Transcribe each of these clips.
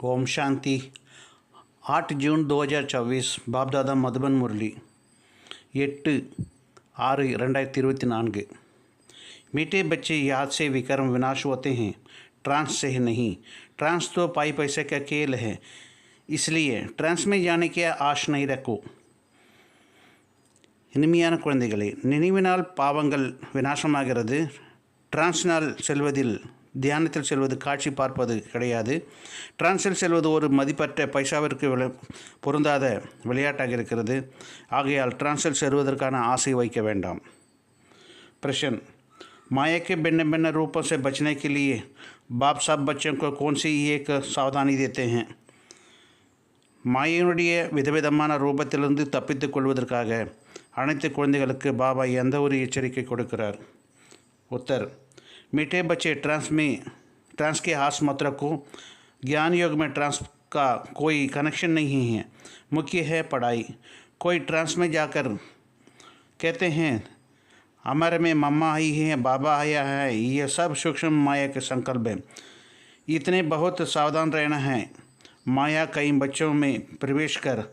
ओम शांति। 8 जून 2024 बाप दादा मधुबन मुरली 8/6/2024। मीठे बच्चे याद से विक्रम विनाश होते हैं, ट्रांस से नहीं। ट्रांस तो पाई पैसे का खेल है, इसलिए ट्रांस में जाने की आश नहीं रखो। இனிமையான குழந்தைகளே, நினைவினால் பாவங்கள் விநாசமாகிறது. டிரான்ஸ்னால் செல்வதில் தியானத்தில் செல்வது காட்சி பார்ப்பது கிடையாது. டிரான்ஸில் செல்வது ஒரு மதிப்பற்ற பைசாவிற்கு பொருந்தாத விளையாட்டாக இருக்கிறது. ஆகையால் டிரான்ஸில் செல்வதற்கான ஆசை வைக்க வேண்டாம். प्रश्न, माया के भिन्न भिन्न रूपों से बचने के लिए बाप साहब बच्चों को कौन सी एक सावधानी देते हैं? மாயனுடைய விதவிதமான ரூபத்திலிருந்து தப்பித்துக் கொள்வதற்காக அனைத்து குழந்தைகளுக்கு பாபா எந்த ஒரு எச்சரிக்கை கொடுக்கிறார்? उत्तर, मीठे बच्चे ट्रांस के आस मत रखो। ज्ञान योग में ट्रांस का कोई कनेक्शन नहीं है, मुख्य है पढ़ाई। कोई ट्रांस में जाकर कहते हैं हमारे में मम्मा आई है, बाबा आया है, ये सब सूक्ष्म माया के संकल्प हैं। इतने बहुत सावधान रहना है। माया कई बच्चों में प्रवेश कर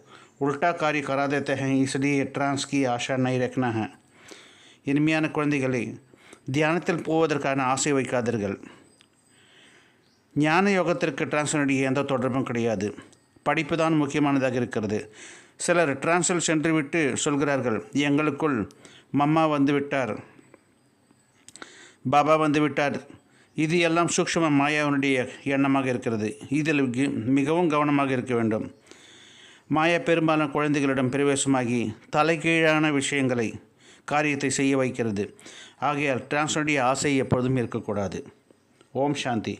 उल्टा कार्य करा देते हैं, इसलिए ट्रांस की आशा नहीं रखना है. இனிமையான குழந்தைகளே, தியானத்தில் போவதற்கான ஆசை வைக்காதீர்கள். ஞான யோகத்திற்கு டிரான்ஸினுடைய எந்த தொடர்பும் கிடையாது. படிப்பு தான் முக்கியமானதாக இருக்கிறது. சிலர் டிரான்ஸில் சென்று விட்டு சொல்கிறார்கள், எங்களுக்குள் மம்மா வந்து விட்டார், பாபா வந்து விட்டார். இது எல்லாம் சூக்ஷ்ம மாயாவினுடைய எண்ணமாக இருக்கிறது. இதில் மிகவும் கவனமாக இருக்க வேண்டும். மாயா பெரும்பாலான குழந்தைகளிடம் பிரவேசமாகி தலைகீழான விஷயங்களை காரியத்தை செய்ய வைக்கிறது. ஆகையால் டிரான்ஸனுடைய ஆசை எப்பொழுதும் இருக்கக்கூடாது. ओम शांति।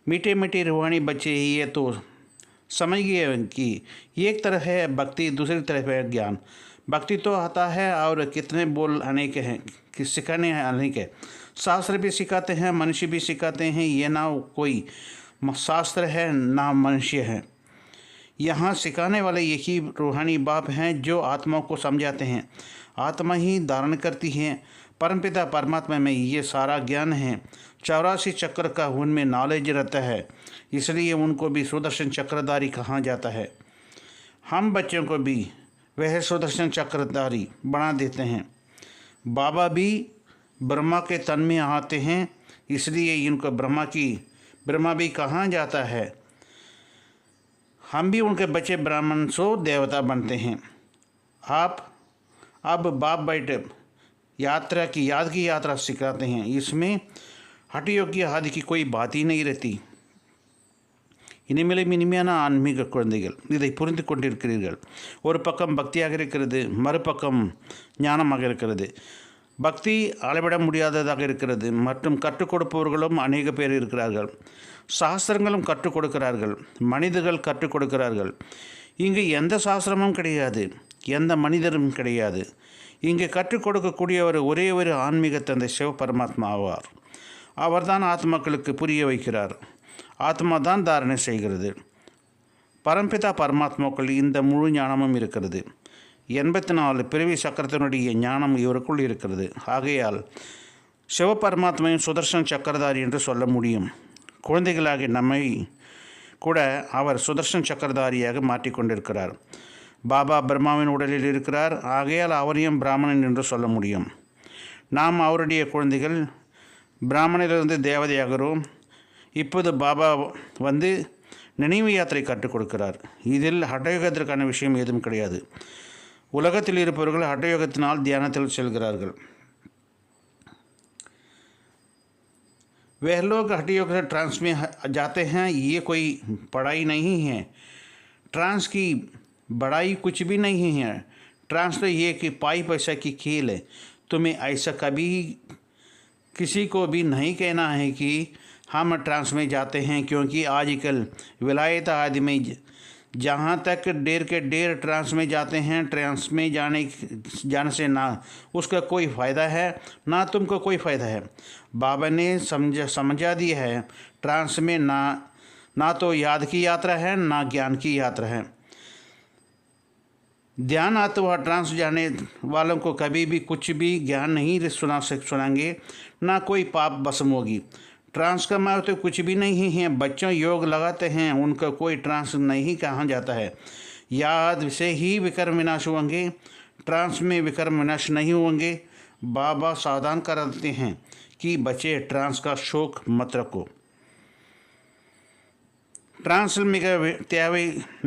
मीठे मीठे रूहानी बच्चे ये तो समझिए कि एक तरफ है भक्ति, दूसरी तरफ है ज्ञान। भक्ति तो आता है और कितने बोल अनेक हैं कि सिखाने हैं अनेक है। शास्त्र भी सिखाते हैं, मनुष्य भी सिखाते हैं। ये ना कोई शास्त्र है ना मनुष्य है। यहाँ सिखाने वाले यही रूहानी बाप हैं जो आत्माओं को समझाते हैं। आत्मा ही धारण करती है। परमपिता परमात्मा में ये सारा ज्ञान है। 84 चक्र का उनमें नॉलेज रहता है, इसलिए उनको भी सुदर्शन चक्रधारी कहा जाता है। हम बच्चों को भी वह सुदर्शन चक्रधारी बना देते हैं। बाबा भी ब्रह्मा के तन में आते हैं, इसलिए इनको ब्रह्मा भी कहा जाता है। हम भी उनके बच्चे ब्राह्मण सो देवता बनते हैं। आप अब बाप बैठ यात्रा की यात्रा सिखाते हैं। इसमें हठयोगी आदि की कोई बात ही नहीं रहती. இனிமேலும் இனிமையான ஆன்மீக குழந்தைகள், இதை புரிந்து கொண்டிருக்கிறீர்கள். ஒரு பக்கம் பக்தியாக இருக்கிறது, மறுபக்கம் ஞானமாக இருக்கிறது. பக்தி அளவிட முடியாததாக இருக்கிறது மற்றும் கற்றுக் கொடுப்பவர்களும் அநேக பேர் இருக்கிறார்கள். சாஸ்திரங்களும் கற்றுக் கொடுக்கிறார்கள், மனிதர்கள் கற்றுக் கொடுக்கிறார்கள். இங்கு எந்த சாஸ்திரமும் கிடையாது, எந்த மனிதரும் கிடையாது. இங்கே கற்றுக் கொடுக்கக்கூடியவர் ஒரே ஒரு ஆன்மீக தந்தை சிவ பரமாத்மா ஆவார். அவர்தான் ஆத்மாக்களுக்கு புரிய வைக்கிறார். ஆத்மா தான் தாரணை செய்கிறது. பரம்பிதா பரமாத்மாக்கள் இந்த முழு ஞானமும் இருக்கிறது. 84 பிறவி சக்கரத்தினுடைய ஞானம் இவருக்குள் இருக்கிறது. ஆகையால் சிவபரமாத்மையும் சுதர்சன் சக்கரதாரி என்று சொல்ல முடியும். குழந்தைகளாகிய நம்மை கூட அவர் சுதர்சன் சக்கரதாரியாக மாற்றிக்கொண்டிருக்கிறார். பாபா பிரம்மாவின் உடலில் இருக்கிறார். ஆகையால் அவரையும் பிராமணன் என்று சொல்ல முடியும். நாம் அவருடைய குழந்தைகள். பிராமணிலிருந்து தேவதையாகிறோம். இப்போது பாபா வந்து நினைவு யாத்திரை கற்றுக் கொடுக்கிறார். இதில் ஹட்டயோகத்திற்கான விஷயம் ஏதும் கிடையாது. உலகத்தில் இருப்பவர்கள் ஹட்டயோகத்தினால் தியானத்தில் செல்கிறார்கள். वह लोग हठयोग से ट्रांस में जाते हैं, ये कोई पढ़ाई नहीं है। ट्रांस की बड़ाई कुछ भी नहीं है। ट्रांस तो ये कि पाई पैसा की खेल है। तुम्हें ऐसा कभी किसी को भी नहीं कहना है कि हम ट्रांस में जाते हैं, क्योंकि आजकल विलायत आदि में जहाँ तक डेर के डेर ट्रांस में जाते हैं। ट्रांस में जाने से ना उसका कोई फ़ायदा है ना तुमको कोई फ़ायदा है। बाबा ने समझा दिया है, ट्रांस में ना तो याद की यात्रा है ना ज्ञान की यात्रा है। ध्यान अथवा ट्रांस जाने वालों को कभी भी कुछ भी ज्ञान नहीं सुनाएंगे, ना कोई पाप भस्म होगी। ट्रांस का मतलब तो कुछ भी नहीं है। बच्चों योग लगाते हैं, उनका कोई ट्रांस नहीं कहा जाता है। याद से ही विकर्म विनाश होंगे, ट्रांस में विकर्म विनाश नहीं होंगे। बाबा सावधान कराते हैं कि बच्चे ट्रांस का शोक मत रखो। டிரான்ஸில்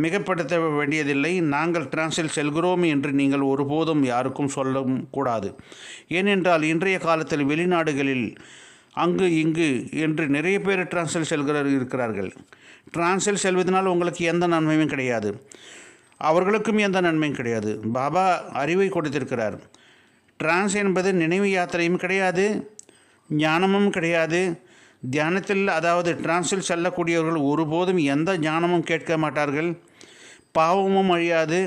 மிகப்படுத்த வேண்டியதில்லை. நாங்கள் டிரான்ஸில் செல்கிறோம் என்று நீங்கள் ஒருபோதும் யாருக்கும் சொல்லவும் கூடாது. ஏனென்றால் இன்றைய காலத்தில் வெளிநாடுகளில் அங்கு இங்கு என்று நிறைய பேர் டிரான்ஸில் இருக்கிறார்கள். டிரான்ஸில் செல்வதனால் உங்களுக்கு எந்த நன்மையும் கிடையாது, அவர்களுக்கும் எந்த நன்மையும் கிடையாது. பாபா அறிவை கொடுத்திருக்கிறார். டிரான்ஸ் என்பது நினைவு யாத்திரையும் கிடையாது, ஞானமும் கிடையாது. தியானத்தில் அதாவது டிரான்ஸில் செல்லக்கூடியவர்கள் ஒருபோதும் எந்த ஞானமும் கேட்க மாட்டார்கள், பாவமும் அழியாது,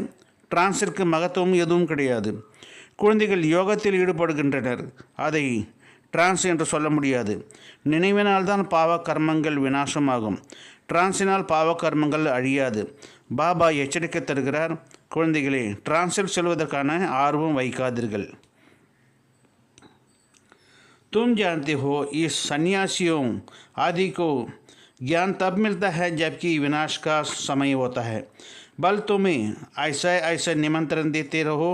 டிரான்ஸிற்கு மகத்துவம் எதுவும் கிடையாது. குழந்தைகள் யோகத்தில் ஈடுபடுகின்றனர், அதை டிரான்ஸ் என்று சொல்ல முடியாது. நினைவினால்தான் பாவ கர்மங்கள் விநாசமாகும், டிரான்ஸினால் பாவ கர்மங்கள் அழியாது. பாபா எச்சரிக்கை தருகிறார், குழந்தைகளே டிரான்ஸில் செல்வதற்கான ஆர்வம் வைக்காதீர்கள். तुम जानते हो इस सन्यासियों आदि को ज्ञान तब मिलता है जबकि विनाश का समय होता है. बल तुम्हें ऐसा निमंत्रण देते रहो,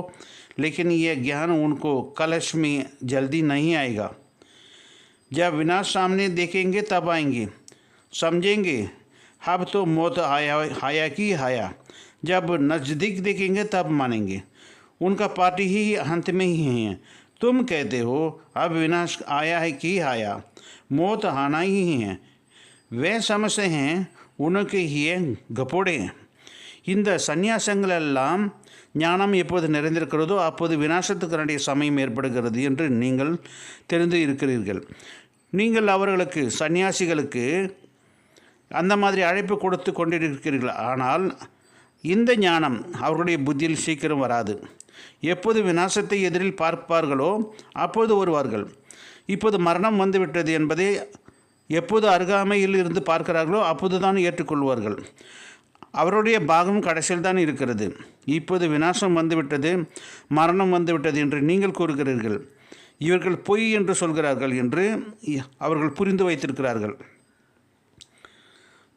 लेकिन यह ज्ञान उनको कलश में जल्दी नहीं आएगा. जब विनाश सामने देखेंगे तब आएंगे, समझेंगे अब तो मौत आया कि आया. जब नज़दीक देखेंगे तब मानेंगे, उनका पार्टी ही अंत में ही है. तुम कहते हो अब विनाश आया है कि आया, मौत आना ही है. वे समझते हैं उनके ही गपोड़े. இந்த சந்நியாசங்கள் எல்லாம் ஞானம் எப்போது நிறைந்திருக்கிறதோ அப்போது விநாசத்துக்கு சமயம் ஏற்படுகிறது என்று நீங்கள் தெரிந்து இருக்கிறீர்கள். நீங்கள் அவர்களுக்கு சந்நியாசிகளுக்கு அந்த மாதிரி அழைப்பு கொடுத்து கொண்டிருக்கிறீர்கள். ஆனால் இந்த ஞானம் அவர்களுடைய புத்தியில் சீக்கிரம் வராது. எப்போது விநாசத்தை எதிரில் பார்ப்பார்களோ அப்போது வருவார்கள். இப்போது மரணம் வந்துவிட்டது என்பதை எப்போது அருகாமையில் இருந்து பார்க்கிறார்களோ அப்போது தான் ஏற்றுக்கொள்வார்கள். அவருடைய பாகம் கடைசியில் தான் இருக்கிறது. இப்போது விநாசம் வந்துவிட்டது, மரணம் வந்துவிட்டது என்று நீங்கள் கூறுகிறீர்கள். இவர்கள் பொய் என்று சொல்கிறார்கள் என்று அவர்கள் புரிந்து வைத்திருக்கிறார்கள்.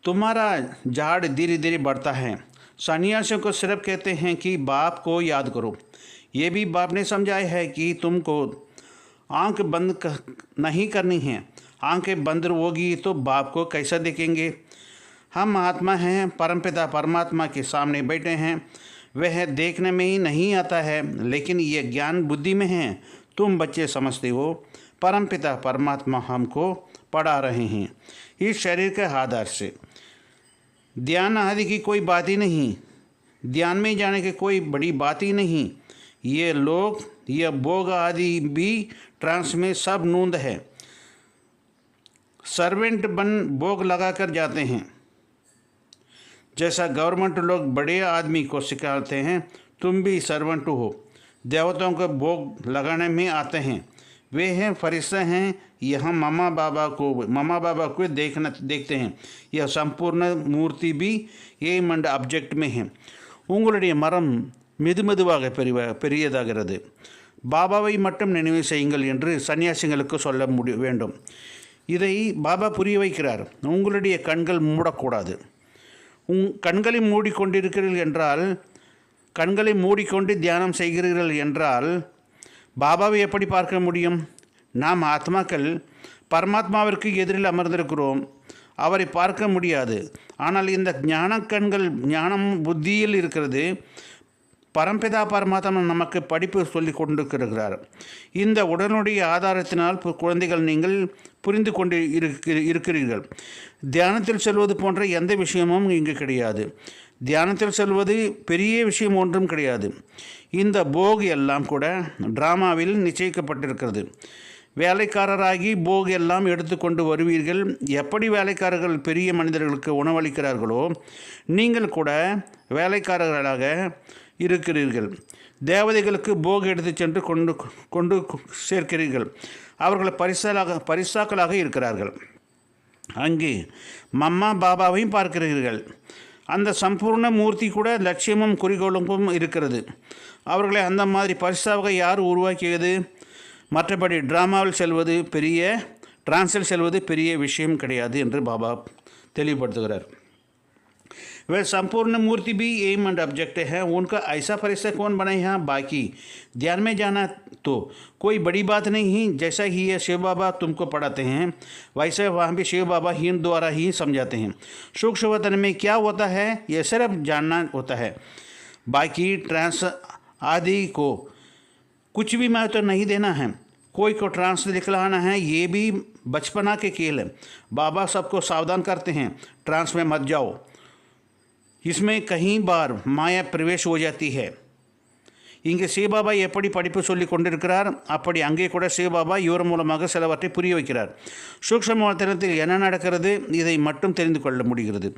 तुम्हारा झाड़ धीरे धीरे बढ़ता है. सन्यासियों को सिर्फ कहते हैं कि बाप को याद करो. ये भी बाप ने समझाया है कि तुमको आंख बंद नहीं करनी है. आंखें बंद होगी तो बाप को कैसा देखेंगे. हम आत्मा हैं, परमपिता परमात्मा के सामने बैठे हैं. वह देखने में ही नहीं आता है, लेकिन ये ज्ञान बुद्धि में है. तुम बच्चे समझते हो परमपिता परमात्मा हमको पढ़ा रहे हैं इस शरीर के आधार से. ध्यान आदि की कोई बात ही नहीं, ध्यान में जाने की कोई बड़ी बात ही नहीं. ये लोग ये भोग आदि भी ट्रांस में सब नूंद है. सर्वेंट बन भोग लगा कर जाते हैं. जैसा गवर्नमेंट लोग बड़े आदमी को सिखाते हैं, तुम भी सर्वेंट हो. देवताओं को भोग लगाने में आते हैं. वे हैं फरिश्ते हैं. यहाँ मामा बाबा को देखते हैं. यह संपूर्ण मूर्ति भी ये मंड ऑब्जेक्ट में है. உங்களுடைய மரம் மெதுவாக பெரியதாகிறது. பாபாவை மட்டும் நினைவு செய்யுங்கள் என்று சன்னியாசிகளுக்கு சொல்ல வேண்டும். இதை பாபா புரிய வைக்கிறார். உங்களுடைய கண்கள் மூடக்கூடாது. கண்களை மூடிக்கொண்டிருக்கிறீர்கள் என்றால், கண்களை மூடிக்கொண்டு தியானம் செய்கிறீர்கள் என்றால் பாபாவை எப்படி பார்க்க முடியும்? நாம் ஆத்மாக்கள் பரமாத்மாவிற்கு எதிரில் அமர்ந்திருக்கிறோம், அவரை பார்க்க முடியாது. ஆனால் இந்த ஞான கண்கள் ஞானம் புத்தியில் இருக்கிறது. பரம்பிதா பரமாத்மா நமக்கு படிப்பு சொல்லி கொண்டிருக்கிறார். இந்த உடனுடைய ஆதாரத்தினால் குழந்தைகள் நீங்கள் புரிந்து கொண்டு இருக்கிறீர்கள். தியானத்தில் செல்வது போன்ற எந்த விஷயமும் இங்கு கிடையாது. தியானத்தில் செல்வது பெரிய விஷயம் ஒன்றும் கிடையாது. இந்த போக் எல்லாம் கூட டிராமாவில் நிச்சயிக்கப்பட்டிருக்கிறது. வேலைக்காரராகி போக் எல்லாம் எடுத்துக்கொண்டு வருவீர்கள். எப்படி வேலைக்காரர்கள் பெரிய மனிதர்களுக்கு உணவளிக்கிறார்களோ நீங்கள் கூட வேலைக்காரர்களாக இருக்கிறீர்கள். தேவதைகளுக்கு போக் எடுத்து சென்று கொண்டு சேர்க்கிறீர்கள். அவர்கள் பரிசாக்களாக இருக்கிறார்கள். அங்கே மம்மா பாபாவையும் பார்க்கிறீர்கள். அந்த சம்பூர்ண மூர்த்தி கூட லட்சியமும் குறிக்கோளும் இருக்கிறது. அவர்களை அந்த மாதிரி பரிசாக யார் உருவாக்கியது? மற்றபடி டிராமாவில் செல்வது பெரிய டிரான்ஸில் செல்வது பெரிய விஷயம் கிடையாது என்று பாபா தெளிவுபடுத்துகிறார். वह संपूर्ण मूर्ति भी एम एंड ऑब्जेक्ट है. उनका ऐसा परिसर कौन बनाए यहाँ? बाकी ध्यान में जाना तो कोई बड़ी बात नहीं. जैसा ही ये शिव बाबा तुमको पढ़ाते हैं वैसे वहाँ भी शिव बाबा हिंद द्वारा ही समझाते हैं. सूक्ष्म वतन में क्या होता है ये सिर्फ जानना होता है. बाकी ट्रांस आदि को कुछ भी महत्व नहीं देना है. कोई को ट्रांस दिखलाना है ये भी बचपना के खेल है. बाबा सबको सावधान करते हैं ट्रांस में मत जाओ. इसमें कई बार माया प्रवेश हो जाती है. இங்கே சிவபாபா எப்படி படிப்பு சொல்லி கொண்டிருக்கிறார் அப்படி அங்கே கூட சிவபாபா இவர் மூலமாக சிலவற்றை புரிய வைக்கிறார். சூக்ஷ்ம வதனத்தில் என்ன நடக்கிறது இதை மட்டும் தெரிந்து கொள்ள முடிகிறது.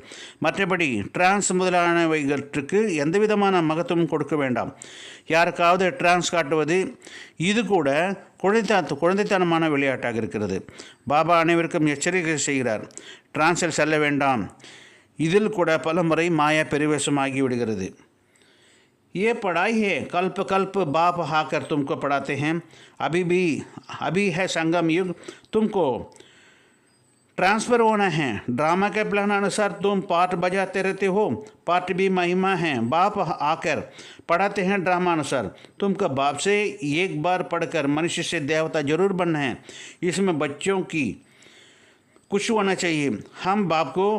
மற்றபடி டிரான்ஸ் முதலானவைகளுக்கு எந்த விதமான மகத்துவம் கொடுக்க வேண்டாம். யாருக்காவது டிரான்ஸ் காட்டுவது இது கூட குழந்தைத்தனமான விளையாட்டாக இருக்கிறது. பாபா அனைவருக்கும் எச்சரிக்கை செய்கிறார். டிரான்ஸில் செல்ல வேண்டாம். இதில் கூட பல முறை மாயா பெருவேசமாகி விடுகிறது. ये पढ़ाई है कल्प कल्प बाप आकर तुमको पढ़ाते हैं. अभी है संगम युग. तुमको ट्रांसफ़र होना है. ड्रामा के प्लान अनुसार तुम पार्ट बजाते रहते हो. पार्ट भी महिमा है. बाप आकर पढ़ाते हैं ड्रामा अनुसार. तुमको बाप से एक बार पढ़कर मनुष्य से देवता जरूर बनना है. इसमें बच्चों की कुछ होना चाहिए. हम बाप को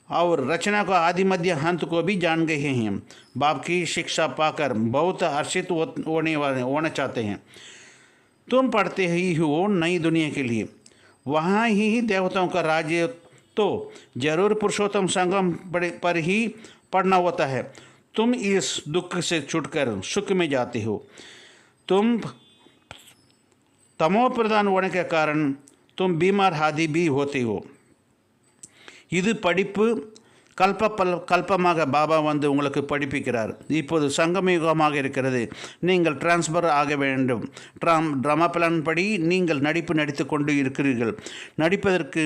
और रचना को आदि मध्य अंत को भी जान गए हैं. बाप की शिक्षा पाकर बहुत हर्षित होना चाहते हैं. तुम पढ़ते ही हो नई दुनिया के लिए. वहाँ ही देवताओं का राज्य तो जरूर पुरुषोत्तम संगम पर ही पढ़ना होता है. तुम इस दुख से छूटकर सुख में जाते हो. तुम तमो प्रधान होने के कारण तुम बीमार आदि भी होते हो. இது படிப்பு கல்பமாக பாபா வந்து உங்களுக்கு படிப்பிக்கிறார். இப்போது சங்கமயுகமாக இருக்கிறது. நீங்கள் டிரான்ஸ்ஃபர் ஆக வேண்டும். ட்ராமா பிளான் படி நீங்கள் நடித்து கொண்டு இருக்கிறீர்கள். நடிப்பதற்கு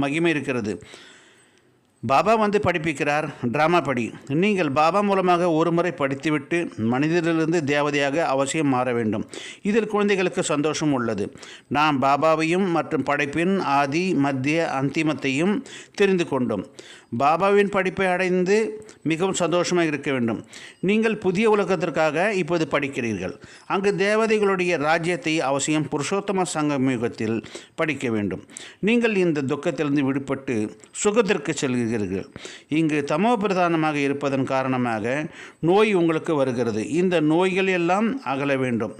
மகிமை இருக்கிறது. பாபா வந்து படிப்பிக்கிறார் ட்ராமா படி. நீங்கள் பாபா மூலமாக ஒரு முறை படித்துவிட்டு மனிதரிலிருந்து தேவதையாக அவசியம் மாற வேண்டும். இதில் குழந்தைகளுக்கு சந்தோஷம் உள்ளது. நாம் பாபாவையும் மற்றும் படைப்பின் ஆதி மத்திய அந்திமத்தையும் தெரிந்து கொண்டோம். பாபாவின் படிப்பை அடைந்து மிகவும் சந்தோஷமாக இருக்க வேண்டும். நீங்கள் புதிய உலகத்திற்காக இப்போது படிக்கிறீர்கள். அங்கு தேவதைகளுடைய ராஜ்யத்தை அவசியம் புருஷோத்தம சங்கமயுகத்தில் படிக்க வேண்டும். நீங்கள் இந்த துக்கத்திலிருந்து விடுபட்டு சுகத்திற்கு செல்கிறீர்கள். இங்கு தமோ பிரதானமாக இருப்பதன் காரணமாக நோய் உங்களுக்கு வருகிறது. இந்த நோய்கள் எல்லாம் அகல வேண்டும்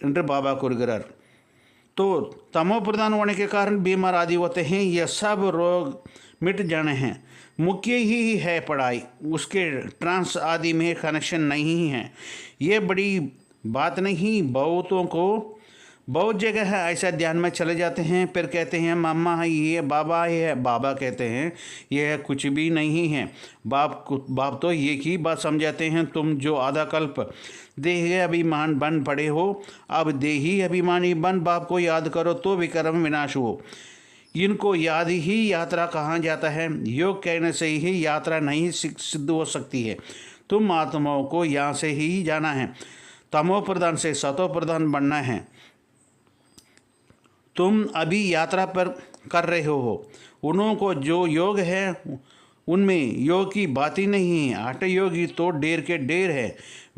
என்று பாபா கூறுகிறார். तो तमो प्रधान होने के कारण बीमार आदि होते हैं. यह सब रोग मिट जाने हैं. मुख्य ही है पढ़ाई. उसके ट्रांस आदि में कनेक्शन नहीं है. ये बड़ी बात नहीं. बहुत जगह है ऐसा ध्यान में चले जाते हैं. फिर कहते हैं मम्मा है ये बाबा है. बाबा कहते हैं यह कुछ भी नहीं है. बाप तो एक ही बात समझाते हैं. तुम जो आधा कल्प देह अभिमान बन पड़े हो अब देही अभिमानी बन बाप को याद करो तो विक्रम विनाश हो. इनको याद ही यात्रा कहाँ जाता है. योग कहने से ही यात्रा नहीं सिद्ध हो सकती है. तुम आत्माओं को यहाँ से ही जाना है. तमो प्रधान से सतो प्रधान बनना है. तुम अभी यात्रा पर कर रहे हो. उन्हों को जो योग है उनमें योग की बात ही नहीं है. अट योगी तो ढेर के ढेर है.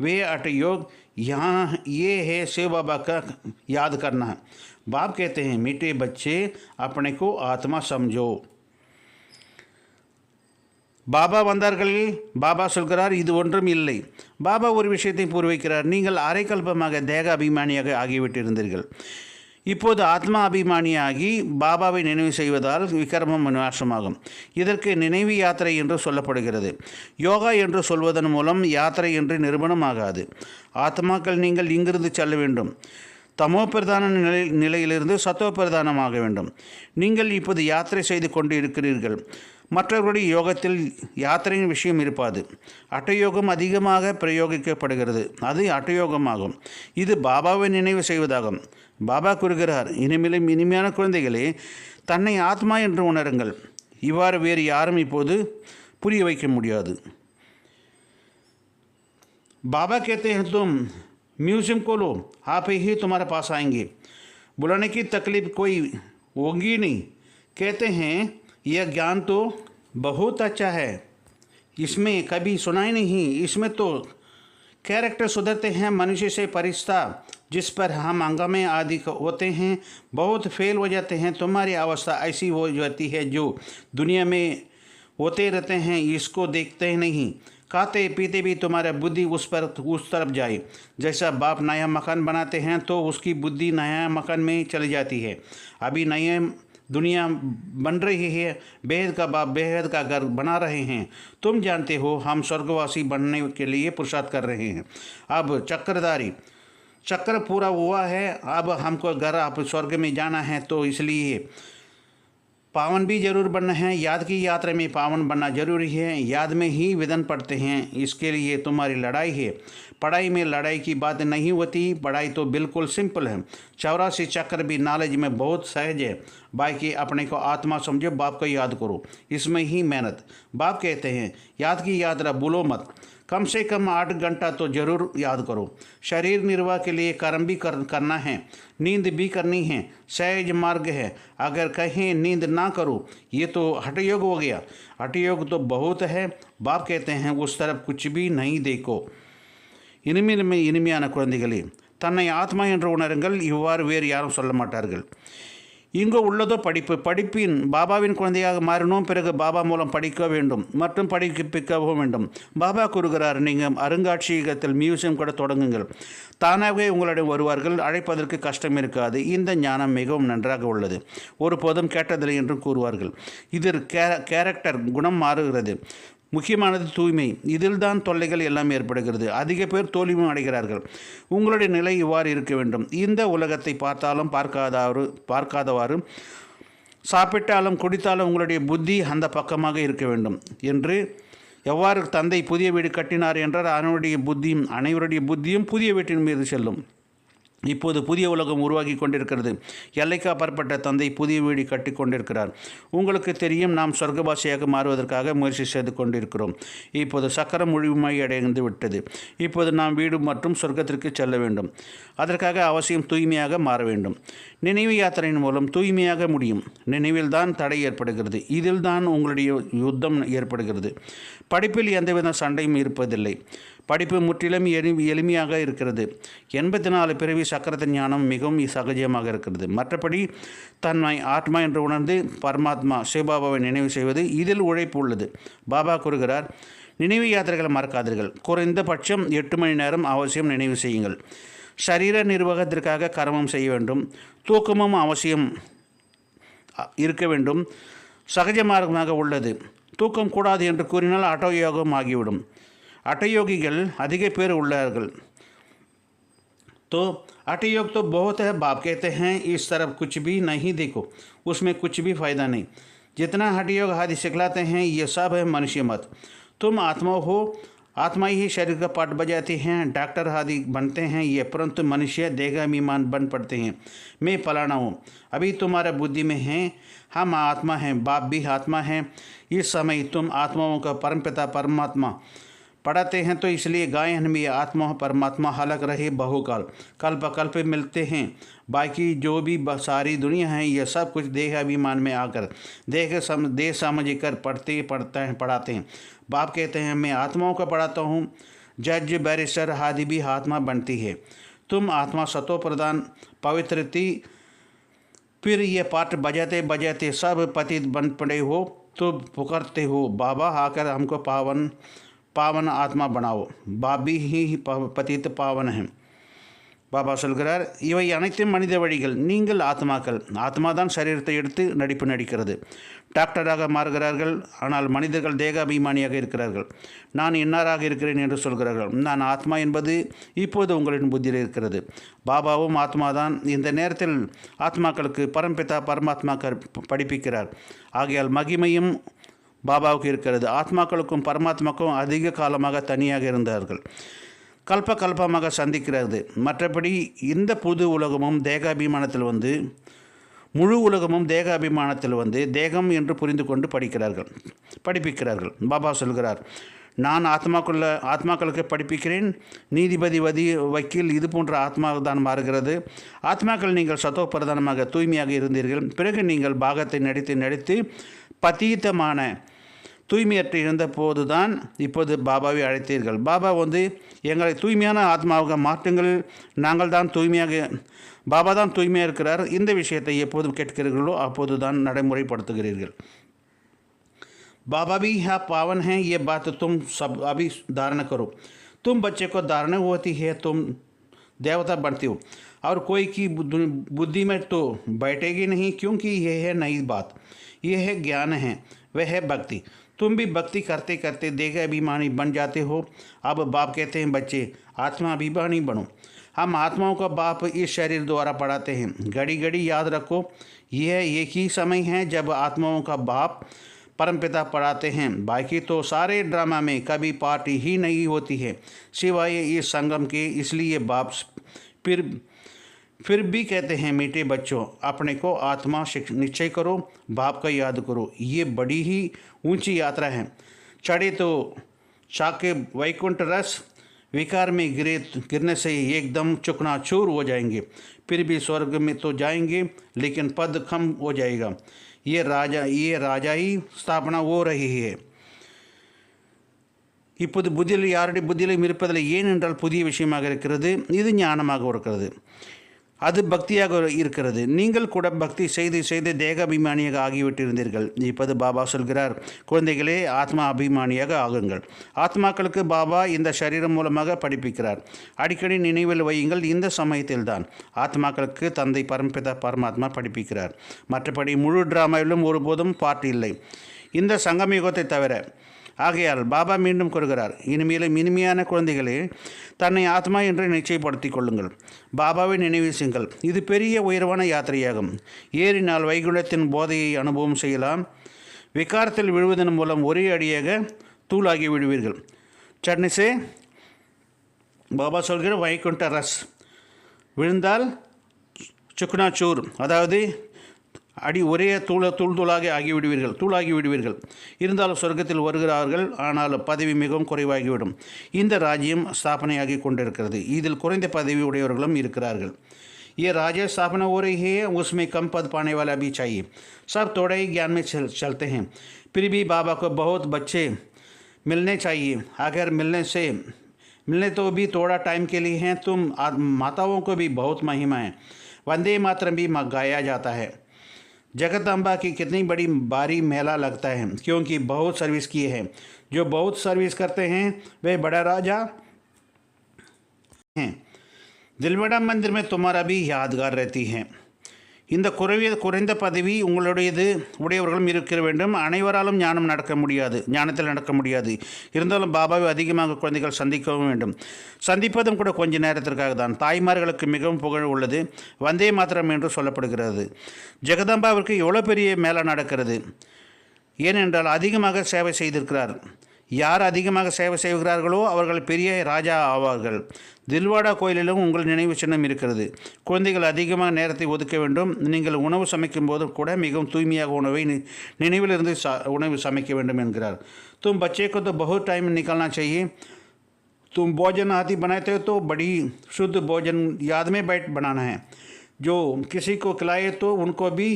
वे अट योग यहाँ ये है शिव बाबा का याद करना. बाप कहते हैं मीठे बच्चे अपने को आत्मा समझो. பாபா வந்தார்கள். பாபா சொல்கிறார் இது ஒன்றும் இல்லை. பாபா ஒரு விஷயத்தை பூர்விக்கிறார். நீங்கள் அரைக்கல்பமாக தேக அபிமானியாக ஆகிவிட்டிருந்தீர்கள். இப்போது ஆத்மா அபிமானியாகி பாபாவை நினைவு செய்வதால் விக்ரமம் விநாசமாகும். இதற்கு நினைவு யாத்திரை என்று சொல்லப்படுகிறது. யோகா என்று சொல்வதன் மூலம் யாத்திரை என்று நிரூபணமாகாது. ஆத்மாக்கள் நீங்கள் இங்கிருந்து செல்ல வேண்டும். தமோ பிரதான நிலையிலிருந்து சத்தோ பிரதானமாக வேண்டும். நீங்கள் இப்போது யாத்திரை செய்து கொண்டு இருக்கிறீர்கள். மற்றவர்களுடைய யோகத்தில் யாத்திரையின் விஷயம் இருப்பாது. அட்டயோகம் அதிகமாக பிரயோகிக்கப்படுகிறது. அது அட்டயோகமாகும். இது பாபாவை நினைவு செய்வதாகும். பாபா கூறுகிறார் இனிமேலும் இனிமையான குழந்தைகளே தன்னை ஆத்மா என்று உணருங்கள். இவ்வாறு வேறு யாரும் இப்போது புரிய வைக்க முடியாது. बाबा कहते हैं तुम म्यूजियम खोलो आप ही तुम्हारे पास आएंगे. बुलाने की तकलीफ कोई होगी नहीं। कहते हैं यह ज्ञान तो बहुत अच्छा है, इसमें कभी सुना ही नहीं। इसमें तो कैरेक्टर सुधरते हैं, मनुष्य से परिश्ता जिस पर हम हंगामे आदि होते हैं बहुत फेल हो जाते हैं। तुम्हारी अवस्था ऐसी हो जाती है जो दुनिया में होते रहते हैं, इसको देखते ही नहीं। खाते पीते भी तुम्हारा बुद्धि उस तरफ जाए। जैसा बाप नया मकान बनाते हैं तो उसकी बुद्धि नया मकान में चली जाती है। अभी नए दुनिया बन रही है, बेहद का बाप बेहद का घर बना रहे हैं। तुम जानते हो हम स्वर्गवासी बनने के लिए पुरुषार्थ कर रहे हैं। अब चक्र पूरा हुआ है, अब हमको घर आप स्वर्ग में जाना है, तो इसलिए पावन भी जरूर बनना है। याद की यात्रा में पावन बनना जरूरी है। याद में ही विधन पढ़ते हैं, इसके लिए तुम्हारी लड़ाई है। पढ़ाई में लड़ाई की बात नहीं होती, पढ़ाई तो बिल्कुल सिंपल है। 84 चक्र भी नॉलेज में बहुत सहज है। बाकी अपने को आत्मा समझो, बाप को याद करो, इसमें ही मेहनत। बाप कहते हैं याद की यात्रा भूलो मत, कम से कम 8 घंटा तो जरूर याद करो। शरीर निर्वाह के लिए कर्म भी करना है, नींद भी करनी है, सहज मार्ग है। अगर कहीं नींद ना करो ये तो हठयोग हो गया। हठयोग तो बहुत है। बाप कहते हैं उस तरफ कुछ भी नहीं देखो। இனிமையான குழந்தைகளே, தன்னை ஆத்மா என்று உணருங்கள். இவ்வாறு வேறு யாரும் சொல்ல மாட்டார்கள். இங்கு உள்ளதோ படிப்பின் பாபாவின் குழந்தையாக மாறினோம். பிறகு பாபா மூலம் படிக்க வேண்டும் மற்றும் படிப்பிக்கவும் வேண்டும். பாபா கூறுகிறார், நீங்கள் அருங்காட்சியகத்தில் மியூசியம் கூட தொடங்குங்கள், தானாகவே உங்களிடம் வருவார்கள், அழைப்பதற்கு கஷ்டம் இருக்காது. இந்த ஞானம் மிகவும் நன்றாக உள்ளது, ஒருபோதும் கேட்டதில்லை என்றும் கூறுவார்கள். இதில் கேரக்டர் குணம் மாறுகிறது. முக்கியமானது தூய்மை. இதில்தான் தொல்லைகள் எல்லாம் ஏற்படுகிறது. அதிக பேர் தோல்வியும் அடைகிறார்கள். உங்களுடைய நிலை இவ்வாறு இருக்க வேண்டும். இந்த உலகத்தை பார்த்தாலும் பார்க்காதவாறு சாப்பிட்டாலும் குடித்தாலும் உங்களுடைய புத்தி அந்த பக்கமாக இருக்க வேண்டும் என்று. எவ்வாறு தந்தை புதிய வீடு கட்டினார் என்றால் அனைவருடைய புத்தியும் புதிய வீட்டின் மீது செல்லும். இப்போது புதிய உலகம் உருவாகி கொண்டிருக்கிறது. எல்லைக்கு அப்பாற்பட்ட தந்தை புதிய வீடு கட்டி கொண்டிருக்கிறார். உங்களுக்கு தெரியும், நாம் சொர்க்கவாசியாக மாறுவதற்காக முயற்சி செய்து கொண்டிருக்கிறோம். இப்போது சக்கரம் முழுமையை அடைந்து விட்டது. இப்போது நாம் வீடு மற்றும் சொர்க்கத்திற்கு செல்ல வேண்டும். அதற்காக அவசியம் தூய்மையாக மாற வேண்டும். நினைவு யாத்திரையின் மூலம் தூய்மையாக முடியும். நினைவில்தான் தடை ஏற்படுகிறது. இதில்தான் உங்களுடைய யுத்தம் ஏற்படுகிறது. படிப்பில் எந்தவித சண்டையும் இருப்பதில்லை. படிப்பு முற்றிலும் எளிமையாக இருக்கிறது. 84 பிறவி சக்கரத்தின் ஞானம் மிகவும் சகஜமாக இருக்கிறது. மற்றபடி தன்னை ஆத்மா என்று உணர்ந்து பரமாத்மா சிவபாபாவை நினைவு செய்வது, இதில் உழைப்பு உள்ளது. பாபா கூறுகிறார், நினைவு யாத்திரைகளை மறக்காதீர்கள். குறைந்தபட்சம் 8 மணி நேரம் அவசியம் நினைவு செய்யுங்கள். சரீர நிர்வாகத்திற்காக கர்மம் செய்ய வேண்டும். தூக்கமும் அவசியம் இருக்க வேண்டும். சகஜ மார்க்கமாக உள்ளது. தூக்கம் கூடாது என்று கூறினால் அட்டயோகம் ஆகிவிடும். अटयोगिகள் अधिक பேர் உள்ளார்கள். तो अटयोग तो बहुत है. बाप कहते हैं इस तरफ कुछ भी नहीं देखो, उसमें कुछ भी फ़ायदा नहीं. जितना हठयोग आदि सिखलाते हैं ये सब है मनुष्य मत. तुम आत्मा हो, आत्मा ही शरीर का पाठ बजाती हैं. डॉक्टर आदि बनते हैं ये, परंतु मनुष्य देहाभिमान बन पड़ते हैं. मैं फलाना हूँ. अभी तुम्हारा बुद्धि में है हम आत्मा हैं, बाप भी आत्मा हैं. इस समय तुम आत्माओं का परमपिता परमात्मा पढ़ाते हैं, तो इसलिए गायन में आत्मा परमात्मा हालक रहे बहुकाल, कल्प कल्प मिलते हैं. बाकी जो भी सारी दुनिया है ये सब कुछ देह अभिमान में आकर देह समझ कर पढ़ाते हैं. बाप कहते हैं मैं आत्माओं को पढ़ाता हूँ. जज बैरिस्टर आदि भी आत्मा बनती है. तुम आत्मा सतो प्रधान पवित्र थी. फिर ये पाठ बजाते बजाते सब पतित बन पड़े हो तो पुकारते हो, बाबा आकर हमको पावन आत्मा बनाओ. बाबी ही पतित पावन है. பாபா சொல்கிறார், இவை அனைத்தும் மனித வழிகள். நீங்கள் ஆத்மாக்கள். ஆத்மா தான் சரீரத்தை எடுத்து நடிப்பு நடிக்கிறது. டாக்டராக மாறுகிறார்கள். ஆனால் மனிதர்கள் தேகாபிமானியாக இருக்கிறார்கள். நான் இன்னாராக இருக்கிறேன் என்று சொல்கிறார்கள். நான் ஆத்மா என்பது இப்போது உங்களின் புத்தியில் இருக்கிறது. பாபாவும் ஆத்மா தான். இந்த நேரத்தில் ஆத்மாக்களுக்கு பரம்பிதா பரமாத்மா படிப்பிக்கிறார். ஆகையால் மகிமையும் பாபாவுக்கு இருக்கிறது. ஆத்மாக்களுக்கும் பரமாத்மாவுக்கும் அதிக காலமாக தனியாக இருந்தார்கள். கல்பமாக சந்திக்கிறது. மற்றபடி இந்த புது உலகமும் தேகாபிமானத்தில் முழு உலகமும் தேகாபிமானத்தில் தேகம் என்று புரிந்து கொண்டு படிப்பிக்கிறார்கள். பாபா சொல்கிறார், நான் ஆத்மாக்களுக்கு படிப்பிக்கிறேன். நீதிபதி வக்கீல் இது போன்ற ஆத்மா தான் மாறுகிறது. ஆத்மாக்கள் நீங்கள் சத்தோ பிரதானமாக தூய்மையாக இருந்தீர்கள். பிறகு நீங்கள் பாகத்தை நடித்து பதீத்தமான தூய்மையற்று இருந்த போது தான் இப்போது பாபாவை அழைத்தீர்கள். பாபா எங்களை தூய்மையான ஆத்மாவாக மாற்றுங்கள். நாங்கள் தான் தூய்மையாக, பாபா தான் தூய்மையாக இருக்கிறார். இந்த விஷயத்தை எப்போது கேட்கிறீர்களோ அப்போது தான் நடைமுறைப்படுத்துகிறீர்கள். बाबा भी यहाँ पावन हैं, ये बात तुम सब अभी धारणा करो. तुम बच्चे को धारणा होती है, तुम देवता बनते हो और कोई की बुद्धि में तो बैठेगी नहीं, क्योंकि यह है नई बात, यह है ज्ञान है, वह है भक्ति. तुम भी भक्ति करते करते देह अभिमानी बन जाते हो. अब बाप कहते हैं बच्चे आत्मा अभिमानी बनो. हम आत्माओं का बाप इस शरीर द्वारा पढ़ाते हैं. घड़ी घड़ी याद रखो, यह एक ही समय है जब आत्माओं का बाप परमपिता पढ़ाते हैं. बाकी तो सारे ड्रामा में कभी पार्टी ही नहीं होती है सिवाय इस संगम के. इसलिए बाप फिर भी कहते हैं मीठे बच्चों, अपने को आत्मा निश्चय करो, बाप का याद करो. ये बड़ी ही ऊंची यात्रा है. चढ़े तो चाके वैकुंठ रस, विकार में गिरने से एकदम चुकनाचूर हो जाएंगे. फिर भी स्वर्ग में तो जाएंगे, लेकिन पद कम हो जाएगा. ये ராஜாயி ஸ்தாபனா ஓ ரஹி ஹே. இப்போது புத்தியில் யாருடைய புத்தியிலும் இருப்பதில் ஏனென்றால் புதிய விஷயமாக இருக்கிறது. இது ஞானமாக இருக்கிறது, அது பக்தியாக இருக்கிறது. நீங்கள் கூட பக்தி செய்து தேக அபிமானியாக ஆகிவிட்டிருந்தீர்கள். இப்போது பாபா சொல்கிறார், குழந்தைகளே ஆத்மா அபிமானியாக ஆகுங்கள். ஆத்மாக்களுக்கு பாபா இந்த சரீரம் மூலமாக படிப்பிக்கிறார். அடிக்கடி நினைவில் வையுங்கள், இந்த சமயத்தில்தான் ஆத்மாக்களுக்கு தந்தை பரம்பிதா பரமாத்மா படிப்பிக்கிறார். மற்றபடி முழு டிராமாவிலும் ஒருபோதும் பாட்டு இல்லை, இந்த சங்கமயுகத்தை தவிர. ஆகையால் பாபா மீண்டும் கூறுகிறார், இனிமேலும் இனிமையான குழந்தைகளே, தன்னை ஆத்மா என்று நிச்சயப்படுத்திக் கொள்ளுங்கள். பாபாவை நினைவுசுங்கள். இது பெரிய உயர்வான யாத்திரையாகும். ஏறினால் வைகுண்டத்தின் போதையை அனுபவம் செய்யலாம். விகாரத்தில் விழுவதன் மூலம் ஒரே அடியாக தூளாகி விடுவீர்கள். சட்னிசே பாபா சொல்கிற வைகுண்ட ரஸ் விழுந்தால் சுக்னாச்சூர், அதாவது ஒரே தூளாகி விடுவீர்கள். இருந்தாலும் சொர்க்கத்தில் வருகிறார்கள், ஆனால் பதவி மிகவும் குறைவாகிவிடும். இந்த ராஜ்யம் ஸ்தாபனையாகி கொண்டிருக்கிறது. இதில் குறைந்த பதவி உடையவர்களும் இருக்கிறார்கள். ये राज्य स्थापना हो रही है, उसमें कम पद पाने वाला भी चाहिए. सब थोड़ा ही ज्ञान में चलते हैं. फिर भी बाबा को बहुत बच्चे मिलने चाहिए. अगर मिलने तो भी थोड़ा टाइम के लिए हैं. तुम माताओं को भी बहुत महिमा है. वंदे मातरम भी गाया जाता है. जगदम्बा की कितनी बड़ी भारी मेला लगता है, क्योंकि बहुत सर्विस किए हैं. जो बहुत सर्विस करते हैं वे बड़ा राजा हैं. दिलवड़ा मंदिर में तुम्हारा भी यादगार रहती है. இந்த குறைந்த பதவி உடையவர்களும் இருக்க வேண்டும். அனைவராலும் ஞானத்தில் நடக்க முடியாது. இருந்தாலும் பாபாவை அதிகமாக குழந்தைகள் சந்திக்கவும் வேண்டும். சந்திப்பதும் கூட கொஞ்ச நேரத்திற்காக தான். தாய்மார்களுக்கு மிகவும் புகழ் உள்ளது. வந்தே மாத்திரம் என்று சொல்லப்படுகிறது. ஜெகதம்பாவிற்கு எவ்வளோ பெரிய மேளா நடக்கிறது. ஏனென்றால் அதிகமாக சேவை செய்திருக்கிறார். யார் அதிகமாக சேவை செய்கிறார்களோ அவர்கள் பெரிய ராஜா ஆவார்கள். தில்வாடா கோயிலிலும் உங்கள் நினைவு சின்னம் இருக்கிறது. குழந்தைகள் அதிகமாக நேரத்தை ஒதுக்க வேண்டும். நீங்கள் உணவு சமைக்கும் போது கூட மிகவும் தூய்மையாக உணவை நினைவிலிருந்து உணவு சமைக்க வேண்டும் என்கிறார். तुम बच्चे को तो बहुत टाइम निकालना चाहिए. तुम भोजन आदि बनाते हो तो बड़ी शुद्ध भोजन याद में बैठ बनाना है. जो किसी को खिलाए तो उनको भी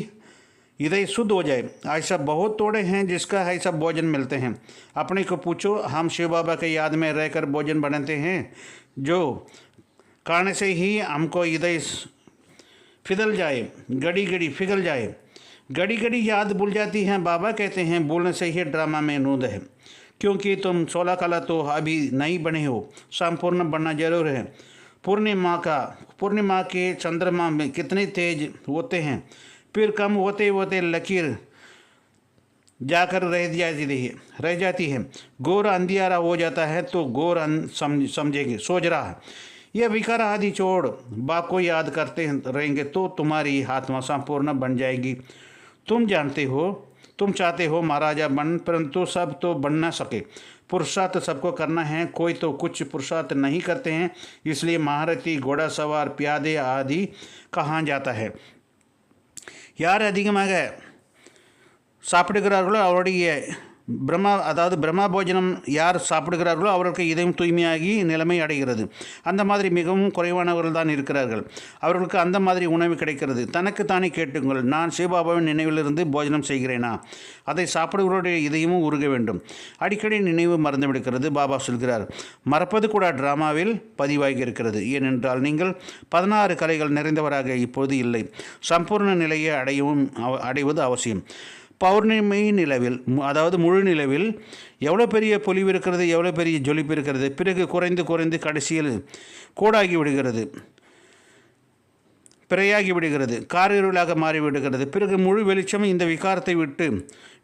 इधर शुद्ध हो जाए. ऐसा बहुत थोड़े हैं जिसका ऐसा भोजन मिलते हैं. अपने को पूछो, हम शिव बाबा के याद में रहकर भोजन बनाते हैं, जो खाने से ही हमको इधर फिदल जाए, पिघल जाए. घड़ी याद भूल जाती हैं. बाबा कहते हैं बोलने से ही ड्रामा में नूंद है, क्योंकि तुम 16 कला तो अभी नहीं बने हो. संपूर्ण बनना जरूर है. पूर्णिमा के चंद्रमा में कितने तेज होते हैं, फिर कम होते होते लकीर जाकर रह जाती है. घोर अंधियारा हो जाता है तो घोर समझेंगे सोच रहा है. यह विकार आदि छोड़ बाप को याद करते रहेंगे तो तुम्हारी आत्मा संपूर्ण बन जाएगी. तुम चाहते हो महाराजा बन, परंतु सब तो बन ना सके. पुरुषार्थ सबको करना है, कोई तो कुछ पुरुषार्थ नहीं करते हैं. इसलिए महारथी, घोड़ा सवार, प्यादे आदि कहाँ जाता है. யார் அதிகமாக சாப்பிடுகிறார்களோ அவருடைய அதாவது பிரம்மா போஜனம் யார் சாப்பிடுகிறார்களோ அவர்களுக்கு இதயம் தூய்மையாகி நிலைமை அடைகிறது. அந்த மாதிரி மிகவும் குறைவானவர்கள் தான் இருக்கிறார்கள். அவர்களுக்கு அந்த மாதிரி உணவு கிடைக்கிறது. தனக்குத்தானே கேட்டுங்கள், நான் சிவபாபாவின் நினைவிலிருந்து போஜனம் செய்கிறேனா? அதை சாப்பிடுவர்களுடைய இதயமும் உருக வேண்டும். அடிக்கடி நினைவு மறந்துவிடுகிறது. பாபா சொல்கிறார், மறப்பது கூட டிராமாவில் பதிவாகி இருக்கிறது. ஏனென்றால் நீங்கள் 16 கலைகள் நிறைந்தவராக இப்போது இல்லை. சம்பூர்ண நிலையை அடைவது அவசியம். பௌர்ணமி நிலவில், அதாவது முழு நிலவில் எவ்வளோ பெரிய பொலிவு இருக்கிறது, எவ்வளோ பெரிய ஜொலிப்பு இருக்கிறது. பிறகு குறைந்து குறைந்து கடைசியில் கோடாகி விடுகிறது, பிறையாகி விடுகிறது, காரிருளாக மாறிவிடுகிறது. பிறகு முழு வெளிச்சம் இந்த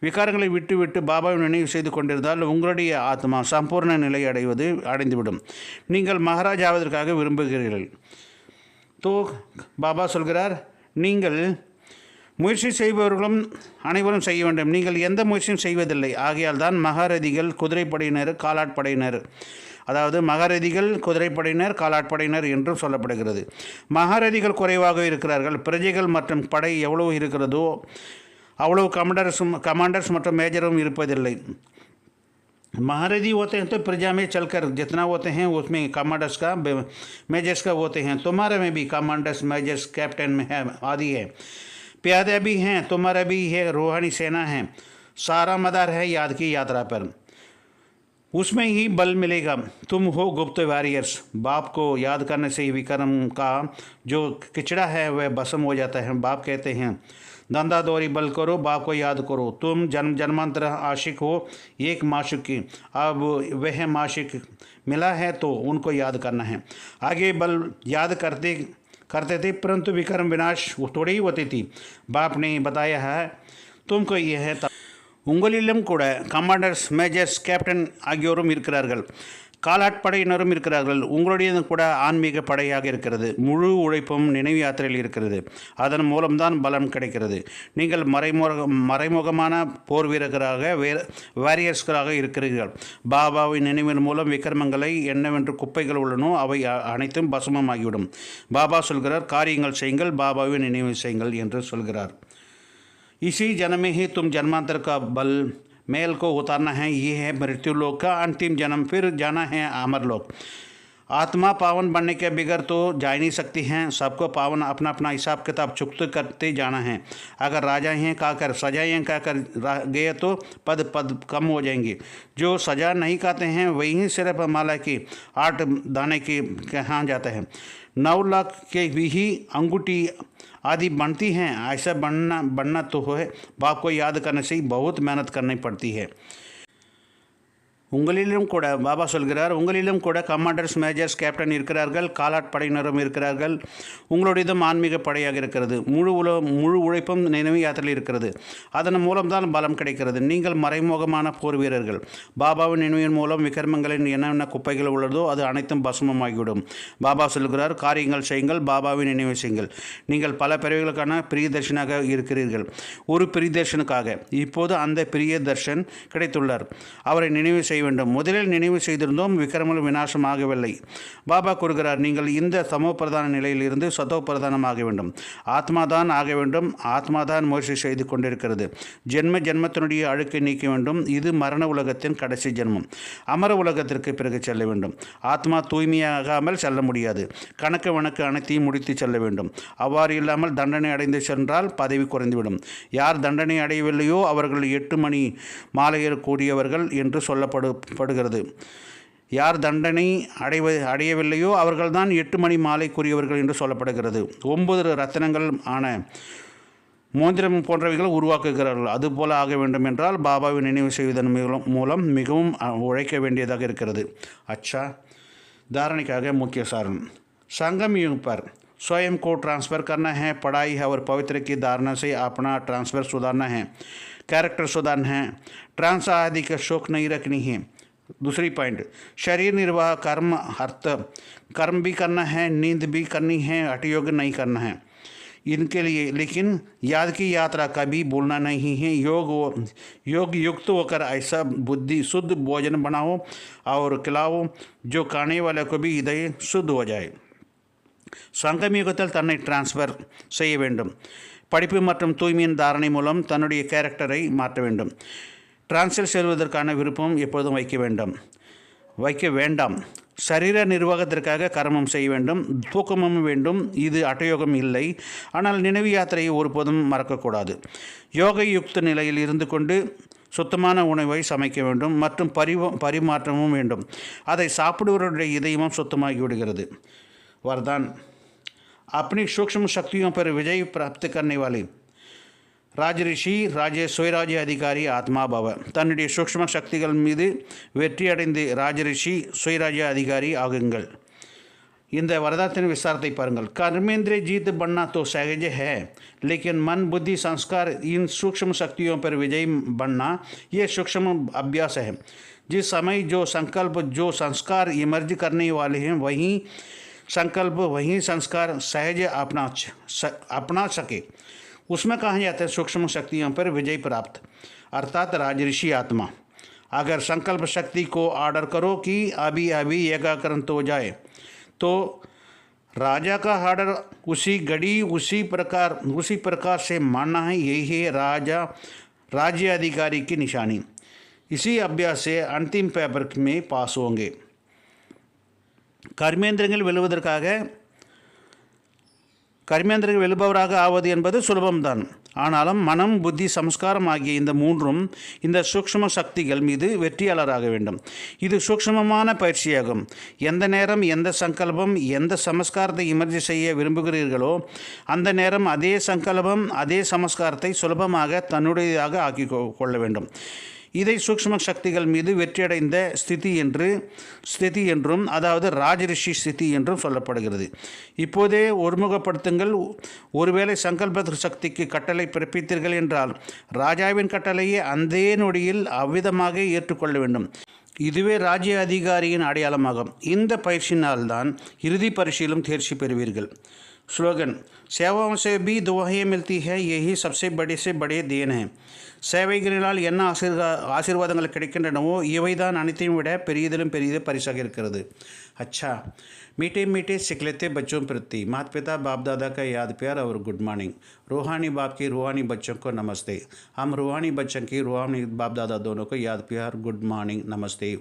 விகாரங்களை விட்டு விட்டு பாபாவை நினைவு செய்து கொண்டிருந்தால் உங்களுடைய ஆத்மா சம்பூர்ண நிலை அடைந்துவிடும். நீங்கள் மகாராஜ் ஆவதற்காக விரும்புகிறீர்கள். பாபா சொல்கிறார், நீங்கள் முயற்சி செய்பவர்களும் அனைவரும் செய்ய வேண்டும். நீங்கள் எந்த முயற்சியும் செய்வதில்லை. ஆகையால் தான் மகாரதிகள், குதிரைப்படையினர், காலாட்படையினர், அதாவது மகாரதிகள், குதிரைப்படையினர், காலாட்படையினர் என்றும் சொல்லப்படுகிறது. மகாரதிகள் குறைவாக இருக்கிறார்கள். பிரஜைகள் மற்றும் படை எவ்வளவு இருக்கிறதோ அவ்வளவு கமாண்டர்ஸ் மற்றும் மேஜரும் இருப்பதில்லை. महारथी होते हैं तो प्रजा में चलकर जितना होते हैं उसमें कमांडर्स का मेजर्स का होते हैं. तुम्हारे में भी कमांडर्स, मेजर्स, कैप्टन में है, आदि है. प्यादे भी हैं, तुम्हारा भी है, रूहानी सेना है. सारा मदार है याद की यात्रा पर. उसमें ही बल मिलेगा. तुम हो गुप्त वॉरियर्स. बाप को याद करने से ही विक्रम का जो किचड़ा है वह भस्म हो जाता है. बाप कहते हैं, धंधा दौरी बल करो, बाप को याद करो. तुम जन्म जन्मांतर आशिक हो एक माशिक की. अब वह माशिक मिला है तो उनको याद करना है. आगे बल याद करते थे, परंतु विक्रम विनाश थोड़ी ही होती थी. बाप ने बताया है तुमको यह है. உங்களிலும் கூட கமாண்டர்ஸ், மேஜர்ஸ், கேப்டன் ஆகியோரும் இருக்கிறார்கள். காலாட்படையினரும் இருக்கிறார்கள். உங்களுடையது கூட ஆன்மீக படையாக இருக்கிறது. முழு உழைப்பும் நினைவு யாத்திரையில் இருக்கிறது. அதன் மூலம்தான் பலம் கிடைக்கிறது. நீங்கள் மறைமுகமான போர் வீரர்களாக, வாரியர்ஸ்களாக இருக்கிறீர்கள். பாபாவின் நினைவின் மூலம் விக்ரமங்களை என்னவென்று குப்பைகள் உள்ளனோ அவை அனைத்தும் பசுமமாகிவிடும். பாபா சொல்கிறார், காரியங்கள் செய்யுங்கள், பாபாவை நினைவு செய்யுங்கள் என்று சொல்கிறார். इसी जन्म में ही तुम जन्मांतर का बल मेल को उतारना है. ये है मृत्युलोक का अंतिम जन्म. फिर जाना है अमरलोक. आत्मा पावन बनने के बगैर तो जा ही नहीं सकती हैं. सबको पावन अपना अपना हिसाब किताब चुकत करते जाना है. अगर राजा हैं खाकर, सजाएँ खाकर गए तो पद कम हो जाएंगे. जो सजा नहीं खाते हैं वही सिर्फ माला की 8 दाने की कहाँ जाता है. 9 लाख के भी अंगूठी आदि बनती हैं. ऐसा बनना तो है. बाप को याद करने से ही बहुत मेहनत करनी पड़ती है. உங்களிலும் கூட பாபா சொல்கிறார், உங்களிலும் கூட கமாண்டர்ஸ், மேஜர்ஸ், கேப்டன் இருக்கிறார்கள். காலாட்படையினரும் இருக்கிறார்கள். உங்களுடையதும் ஆன்மீக படையாக இருக்கிறது. முழு உழைப்பும் நினைவு யாத்திரையில் இருக்கிறது. அதன் மூலம்தான் பலம் கிடைக்கிறது. நீங்கள் மறைமுகமான போர் வீரர்கள். பாபாவின் நினைவின் மூலம் விக்ரமங்களின் என்னென்ன குப்பைகள் உள்ளதோ அது அனைத்தும் பசுமமாகிவிடும். பாபா சொல்கிறார், காரியங்கள் செய்யுங்கள், பாபாவின் நினைவு செய்யுங்கள். நீங்கள் பல பிறவிகளுக்கான பிரியதர்ஷனாக இருக்கிறீர்கள். ஒரு பிரியதர்ஷனுக்காக இப்போது அந்த பிரியதர்ஷன் கிடைத்துள்ளார். அவரை நினைவு செய்ய வேண்டும். முதலில் நினைவு செய்திருந்தோம், விக்ரமல் விநாசம் ஆகவில்லை. பாபா கூறுகிறார், நீங்கள் இந்த சமோ பிரதான நிலையில் இருந்து சதோ பிரதானமாக வேண்டும். ஆத்மாதான் ஆக வேண்டும். ஆத்மாதான் முயற்சி செய்து கொண்டிருக்கிறது. ஜென்மத்தினுடைய அழுக்கை நீக்க வேண்டும். இது மரண உலகத்தின் கடைசி ஜென்மம். அமர உலகத்திற்கு பிறகு செல்ல வேண்டும். ஆத்மா தூய்மையாகாமல் செல்ல முடியாது. கணக்கு வணக்கு அனைத்தையும் முடித்து செல்ல வேண்டும். அவ்வாறு இல்லாமல் தண்டனை அடைந்து சென்றால் பதவி குறைந்துவிடும். யார் தண்டனை அடையவில்லையோ அவர்கள் 8 மணி மாலையில் கூடியவர்கள் என்று சொல்லப்படுகிறது. யார் தண்டனை அடையவில்லையோ அவர்கள்தான் 8 மணி மாலைக்குரியவர்கள் என்று சொல்லப்படுகிறது. 9 ரத்தினங்கள் ஆன மோதிரம் போன்றவைகள் உருவாக்குகிறார்கள். அதுபோல ஆக வேண்டும் என்றால் பாபாவை நினைவு செய்வதன் மூலம் மிகவும் உழைக்க வேண்டியதாக இருக்கிறது. अच्छा, धारणिकाக मुख्य सारण. संगम युग पर स्वयं को ट्रांसफ़र करना है. पढ़ाई है और पवित्र की धारणा से अपना ट्रांसफ़र सुधारना है. कैरेक्टर सुधारना है. ट्रांस आदि का शौक नहीं रखनी है. दूसरी पॉइंट, शरीर निर्वाह कर्म भी करना है, नींद भी करनी है, हठयोग नहीं करना है इनके लिए. लेकिन याद की यात्रा कभी भूलना नहीं है. योग युक्त होकर ऐसा बुद्धि शुद्ध भोजन बनाओ और खिलाओ जो खाने वाले को भी हृदय शुद्ध हो जाए. சங்கமயுகத்தில் தன்னை டிரான்ஸ்ஃபர் செய்ய வேண்டும். படிப்பு மற்றும் தூய்மையின் தாரணை மூலம் தன்னுடைய கேரக்டரை மாற்ற வேண்டும். டிரான்ஸில் செல்வதற்கான விருப்பம் எப்பொழுதும் வைக்க வேண்டாம். சரீர நிர்வாகத்திற்காக கர்மம் செய்ய வேண்டும், தூக்கமும் வேண்டும். இது அட்டயோகம் இல்லை. ஆனால் நினைவு யாத்திரையை ஒருபோதும் மறக்கக்கூடாது. யோக யுக்த நிலையில் இருந்து கொண்டு சுத்தமான உணவை சமைக்க வேண்டும் மற்றும் பரிமாற்றமும் வேண்டும். அதை சாப்பிடுவருடைய இதயமும் சுத்தமாகி விடுகிறது. वरदान अपनी सूक्ष्म शक्तियों पर विजय प्राप्त करने वाले ராஜரிஷி சுயராஜ்ய அதிகாரி ஆத்மா பவ. தன்னுடைய சூக்ஷ்ம சக்திகள் மீது வெற்றி அடைந்து ராஜரிஷி சுயராஜ்ய அதிகாரி ஆகுங்கள். இந்த வரதாத்தின் விசாரத்தை பாருங்கள். कर्मेंद्रिय जीत बनना तो सहज है, लेकिन मन बुद्धि संस्कार इन सूक्ष्म शक्तियों पर विजयी बनना ये सूक्ष्म अभ्यास है. जिस समय जो संकल्प जो संस्कार इमर्ज करने वाले हैं वही संकल्प वही संस्कार सहज अपना सके उसमें कहा जाता है सूक्ष्म शक्तियों पर विजय प्राप्त, अर्थात राजऋषि आत्मा. अगर संकल्प शक्ति को ऑर्डर करो कि अभी अभी एकाकरण हो जाए तो राजा का ऑर्डर उसी घड़ी उसी प्रकार से मानना है. यही है राज्य अधिकारी की निशानी. इसी अभ्यास से अंतिम पेपर में पास होंगे. கர்மேந்திரங்கள் வெல்பவராக ஆவது என்பது சுலபம்தான். ஆனாலும் மனம் புத்தி சம்ஸ்காரம் ஆகிய இந்த மூன்றும் இந்த சூக்ஷ்ம சக்திகள் மீது வெற்றியாளராக வேண்டும். இது சூக்ஷ்மமான பயிற்சியாகும். எந்த நேரம் எந்த சங்கல்பம் எந்த சமஸ்காரத்தை இமர்ஜி செய்ய விரும்புகிறீர்களோ அந்த நேரம் அதே சங்கல்பம் அதே சமஸ்காரத்தை சுலபமாக தன்னுடையதாக ஆக்கி கொள்ள வேண்டும். இதை சூக்ஷ்ம சக்திகள் மீது வெற்றியடைந்த ஸ்திதி என்றும் அதாவது ராஜரிஷி ஸ்திதி என்றும் சொல்லப்படுகிறது. இப்போதே ஒருமுகப்படுத்துங்கள். ஒருவேளை சங்கல்ப சக்திக்கு கட்டளை பிறப்பித்தீர்கள் என்றால் ராஜாவின் கட்டளையை அந்த நொடியில் அவ்விதமாக ஏற்றுக்கொள்ள வேண்டும். இதுவே ராஜ்ய அதிகாரியின் அடையாளமாகும். இந்த பயிற்சியினால்தான் இறுதி பரீட்சையிலும் தேர்ச்சி பெறுவீர்கள். ஸ்லோகன் சேவாओं से भी दुआएं मिलती है, यही सबसे बड़े से बड़े देन है. சேவைகளினால் என்ன ஆசீர்வாதங்கள் கிடைக்கின்றனவோ இவைதான் அனைத்தையும் விட பெரியதிலும் பெரியது பரிசாக இருக்கிறது. अच्छा मीठे मीठे सिखलेते बच्चों प्रति माता पिता बाप दादा का याद प्यार और गुड मॉर्निंग. रूहानी बाप की रूहानी बच्चों को नमस्ते. हम रूहानी बच्चों की रूहानी बाप दादा दोनों को याद प्यार गुड मॉर्निंग नमस्ते.